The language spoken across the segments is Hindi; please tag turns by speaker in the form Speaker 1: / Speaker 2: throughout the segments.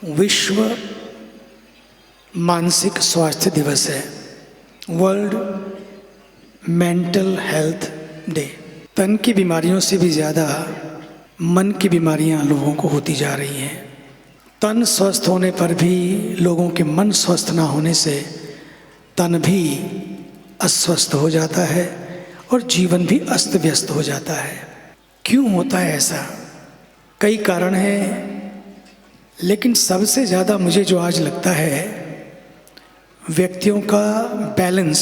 Speaker 1: विश्व मानसिक स्वास्थ्य दिवस है, वर्ल्ड मेंटल हेल्थ डे। तन की बीमारियों से भी ज़्यादा मन की बीमारियां लोगों को होती जा रही हैं। तन स्वस्थ होने पर भी लोगों के मन स्वस्थ ना होने से तन भी अस्वस्थ हो जाता है और जीवन भी अस्त व्यस्त हो जाता है। क्यों होता है ऐसा? कई कारण हैं, लेकिन सबसे ज़्यादा मुझे जो आज लगता है, व्यक्तियों का बैलेंस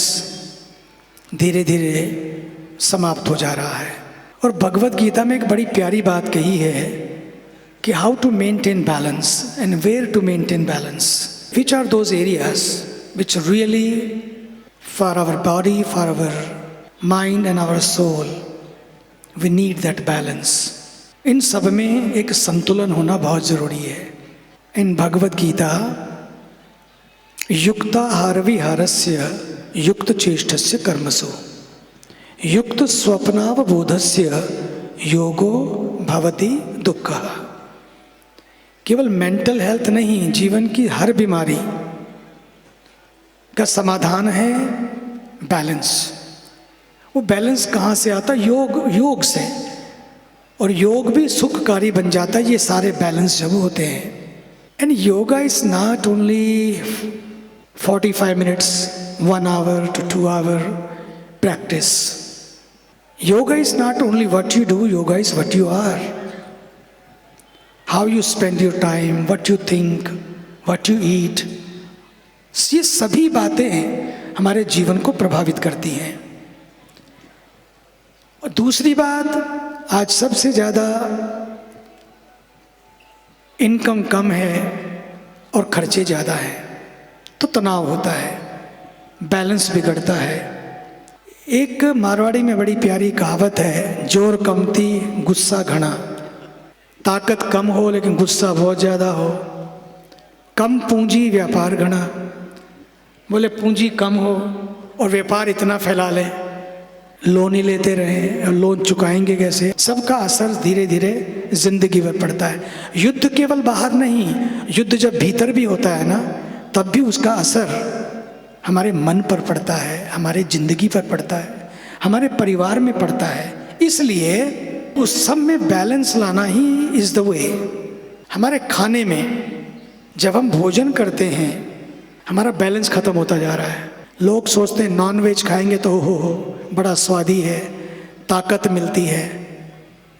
Speaker 1: धीरे धीरे समाप्त हो जा रहा है। और भगवत गीता में एक बड़ी प्यारी बात कही है कि how to maintain balance and where to maintain balance, which are those areas which really for our body, for our mind and our soul we need that balance. इन सब में एक संतुलन होना बहुत ज़रूरी है। इन भगवत गीता युक्ताहार विहारस्य युक्त चेष्टस्य कर्मसु युक्त स्वप्नावबोधस्य योगो भवति दुःखः। केवल मेंटल हेल्थ नहीं, जीवन की हर बीमारी का समाधान है बैलेंस। वो बैलेंस कहाँ से आता? योग से। और योग भी सुखकारी बन जाता है ये सारे बैलेंस जब होते हैं। And yoga is not only 45 minutes, 1 hour to 2 hour practice. Yoga is not only what you do, yoga is what you are. How you spend your time, what you think, what you eat. ये सभी बातें हमारे जीवन को प्रभावित करती हैं। और दूसरी बात, आज सबसे ज़्यादा इनकम कम है और खर्चे ज़्यादा हैं, तो तनाव होता है, बैलेंस बिगड़ता है। एक मारवाड़ी में बड़ी प्यारी कहावत है, जोर कमती गुस्सा घना। ताकत कम हो लेकिन गुस्सा बहुत ज़्यादा हो। कम पूंजी व्यापार घना। बोले पूंजी कम हो और व्यापार इतना फैला लें, लोन ही लेते रहें, लोन चुकाएंगे कैसे? सबका असर धीरे धीरे जिंदगी पर पड़ता है। युद्ध केवल बाहर नहीं, युद्ध जब भीतर भी होता है ना, तब भी उसका असर हमारे मन पर पड़ता है, हमारे जिंदगी पर पड़ता है, हमारे परिवार में पड़ता है। इसलिए उस सब में बैलेंस लाना ही इज द वे। हमारे खाने में जब हम भोजन करते हैं, हमारा बैलेंस खत्म होता जा रहा है। लोग सोचते हैं नॉन वेज खाएंगे तो हो बड़ा स्वादी है, ताकत मिलती है,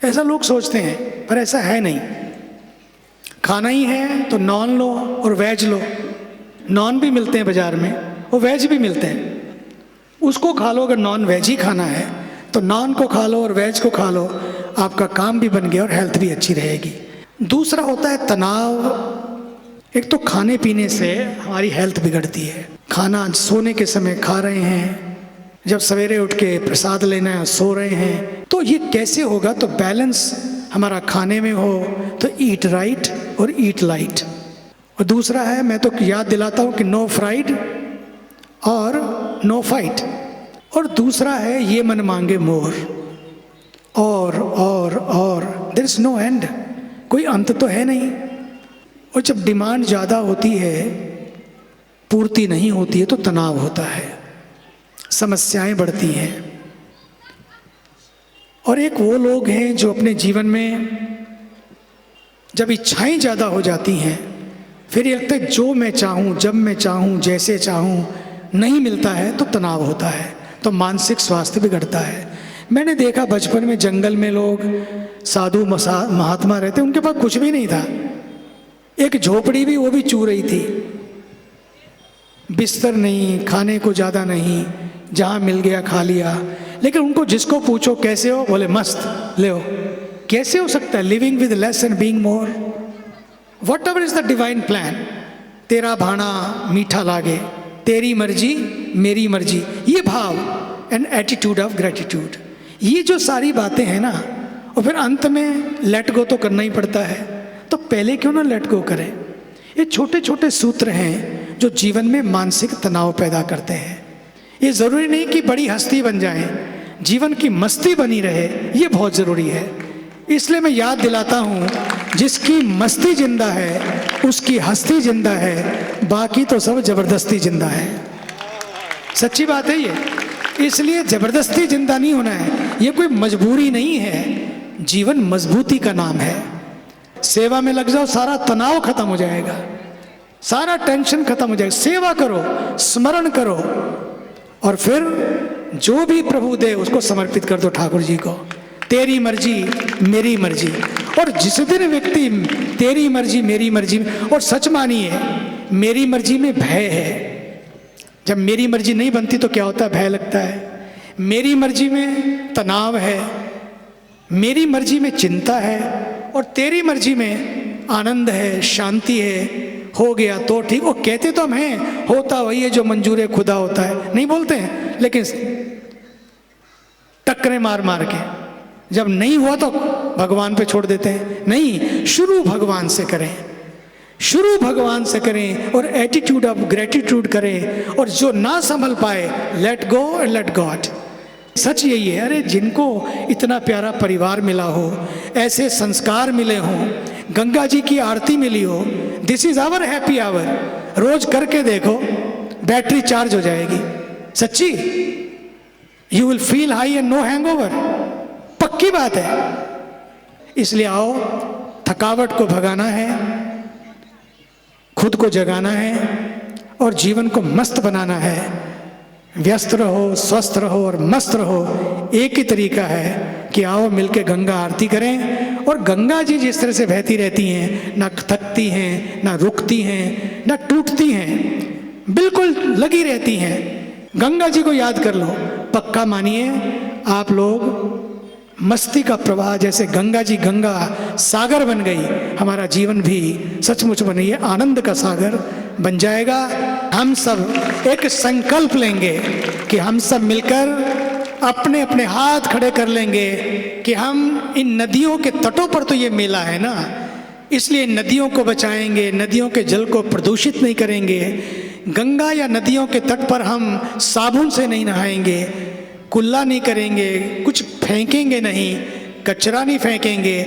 Speaker 1: ऐसा लोग सोचते हैं, पर ऐसा है नहीं। खाना ही है तो नॉन लो और वेज लो। नॉन भी मिलते हैं बाजार में और वेज भी मिलते हैं, उसको खा लो। अगर नॉन वेज ही खाना है तो नॉन को खा लो और वेज को खा लो, आपका काम भी बन गया और हेल्थ भी अच्छी रहेगी। दूसरा होता है तनाव। एक तो खाने पीने से हमारी हेल्थ बिगड़ती है। खाना सोने के समय खा रहे हैं, जब सवेरे उठ के प्रसाद लेना है सो रहे हैं, तो ये कैसे होगा? तो बैलेंस हमारा खाने में हो तो ईट राइट और ईट लाइट। और दूसरा है, मैं तो याद दिलाता हूँ कि नो फ्राइड और नो फाइट। और दूसरा है ये मन मांगे मोर, और देयर इज नो एंड, कोई अंत तो है नहीं। और जब डिमांड ज़्यादा होती है, पूर्ति नहीं होती है, तो तनाव होता है, समस्याएं बढ़ती हैं। और एक वो लोग हैं जो अपने जीवन में जब इच्छाएं ज़्यादा हो जाती हैं, फिर ये लगता है जो मैं चाहूँ, जब मैं चाहूँ, जैसे चाहूँ, नहीं मिलता है तो तनाव होता है, तो मानसिक स्वास्थ्य बिगड़ता है। मैंने देखा बचपन में जंगल में लोग साधु महात्मा रहते, उनके पास कुछ भी नहीं था, एक झोपड़ी भी वो भी चू रही थी, बिस्तर नहीं, खाने को ज़्यादा नहीं, जहाँ मिल गया खा लिया। लेकिन उनको जिसको पूछो कैसे हो, बोले मस्त, ले हो। कैसे हो सकता है? Living with less and being more. What ever is the divine plan. तेरा भाना मीठा लागे, तेरी मर्जी मेरी मर्जी, ये भाव एंड एटीट्यूड ऑफ ग्रेटिट्यूड, ये जो सारी बातें हैं ना, और फिर अंत में लेट गो तो करना ही पड़ता है। तो पहले क्यों ना लेट गो करें? ये छोटे छोटे सूत्र हैं जो जीवन में मानसिक तनाव पैदा करते हैं। ये ज़रूरी नहीं कि बड़ी हस्ती बन जाएं, जीवन की मस्ती बनी रहे, ये बहुत ज़रूरी है। इसलिए मैं याद दिलाता हूँ, जिसकी मस्ती जिंदा है उसकी हस्ती जिंदा है, बाकी तो सब जबरदस्ती जिंदा है। सच्ची बात है ये। इसलिए जबरदस्ती जिंदा नहीं होना है, ये कोई मजबूरी नहीं है, जीवन मजबूती का नाम है। सेवा में लग जाओ, सारा तनाव खत्म हो जाएगा, सारा टेंशन खत्म हो जाएगा। सेवा करो, स्मरण करो, और फिर जो भी प्रभु दे उसको समर्पित कर दो ठाकुर जी को। तेरी मर्जी मेरी मर्जी। और जिस दिन व्यक्ति तेरी मर्जी मेरी मर्जी, और सच मानिए मेरी मर्जी में भय है। जब मेरी मर्जी नहीं बनती तो क्या होता है, भय लगता है। मेरी मर्जी में तनाव है, मेरी मर्जी में चिंता है, और तेरी मर्जी में आनंद है, शांति है। हो गया तो ठीक। वो कहते तो हम हैं, होता वही है जो मंजूर खुदा होता है, नहीं बोलते हैं, लेकिन टक्करें मार मार के जब नहीं हुआ तो भगवान पे छोड़ देते हैं। नहीं, शुरू भगवान से करें, शुरू भगवान से करें, और एटीट्यूड ऑफ ग्रेटिट्यूड करें, और जो ना संभल पाए let go and let God. सच यही है। अरे जिनको इतना प्यारा परिवार मिला हो, ऐसे संस्कार मिले हों, गंगा जी की आरती मिली हो, this is our happy hour. रोज करके देखो, बैटरी चार्ज हो जाएगी। सच्ची, you will feel high and no hangover, पक्की बात है। इसलिए आओ, थकावट को भगाना है, खुद को जगाना है, और जीवन को मस्त बनाना है। व्यस्त रहो, स्वस्थ रहो और मस्त रहो। एक ही तरीका है कि आओ मिलके गंगा आरती करें। और गंगा जी जिस तरह से बहती रहती हैं, ना थकती हैं, ना रुकती हैं, ना टूटती हैं, बिल्कुल लगी रहती हैं। गंगा जी को याद कर लो, पक्का मानिए आप लोग मस्ती का प्रवाह, जैसे गंगा जी गंगा सागर बन गई, हमारा जीवन भी सचमुच बनी है आनंद का सागर बन जाएगा। हम सब एक संकल्प लेंगे कि हम सब मिलकर अपने अपने हाथ खड़े कर लेंगे कि हम इन नदियों के तटों पर, तो ये मेला है ना, इसलिए नदियों को बचाएंगे, नदियों के जल को प्रदूषित नहीं करेंगे। गंगा या नदियों के तट पर हम साबुन से नहीं नहाएंगे, कुल्ला नहीं करेंगे, कुछ फेंकेंगे नहीं, कचरा नहीं फेंकेंगे।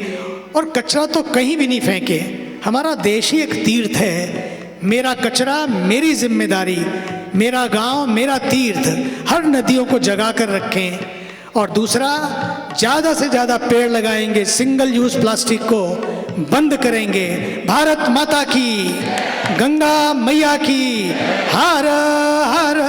Speaker 1: और कचरा तो कहीं भी नहीं फेंके। हमारा देश ही एक तीर्थ है। मेरा कचरा मेरी जिम्मेदारी, मेरा गांव मेरा तीर्थ। हर नदियों को जगा कर रखें। और दूसरा, ज़्यादा से ज़्यादा पेड़ लगाएंगे, सिंगल यूज प्लास्टिक को बंद करेंगे। भारत माता की, गंगा मैया की, हर हर